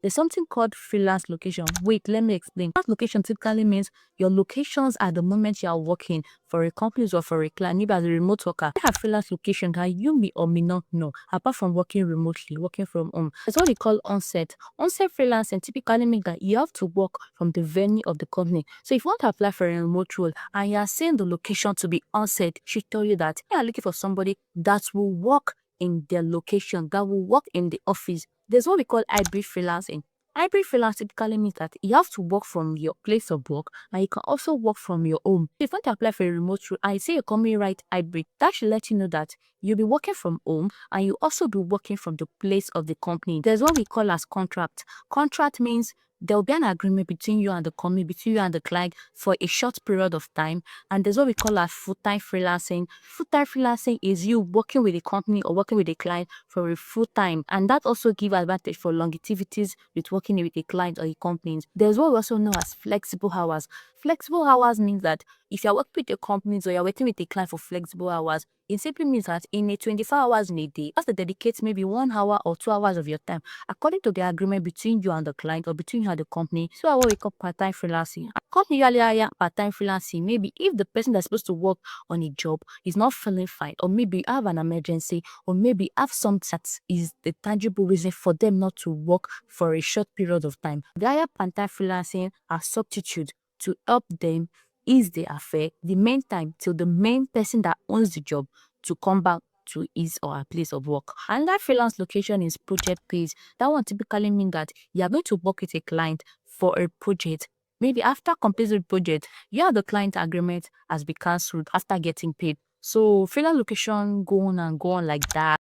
There's something called freelance location. Wait, let me explain. Freelance location typically means your locations at the moment you are working for a company or for a client, maybe as a remote worker. You have freelance location that you may or may not know, apart from working remotely, working from home. It's what we call on-set. On-set freelancing typically means that you have to work from the venue of the company. So if you want to apply for a remote role and you are saying the location to be on-set, she tell you that you are looking for somebody that will work in their location, that will work in the office. There's what we call hybrid freelancing. Hybrid freelancing typically means that you have to work from your place of work and you can also work from your home. If you want to apply for a remote role and you say your company right hybrid, that should let you know that you'll be working from home and you also be working from the place of the company. There's what we call as contract. Contract means there'll be an agreement between you and the company, between you and the client for a short period of time. And there's what we call as full-time freelancing. Full-time freelancing is you working with a company or working with a client for a full time, and that also gives advantage for longevity with working with a client or a company. There's what we also know as flexible hours. Flexible hours means that if you're working with a company or you're working with a client for flexible hours, it simply means that in a 24 hours in a day, you have to dedicate maybe 1 hour or 2 hours of your time according to the agreement between you and the client or between you and the company. So what we call part-time freelancing. A company usually hire part-time freelancing maybe if the person that's supposed to work on a job is not feeling fine, or maybe have an emergency, or maybe have something that is the tangible reason for them not to work for a short period of time. They hire part-time freelancing as substitute to help them ease the affair the meantime till the main person that owns the job to come back to his or her place of work. Another freelance location is project based. That one typically means that you are going to work with a client for a project. Maybe after completing the project, you have the client agreement has been cancelled after getting paid. So freelance location go on and go on like that.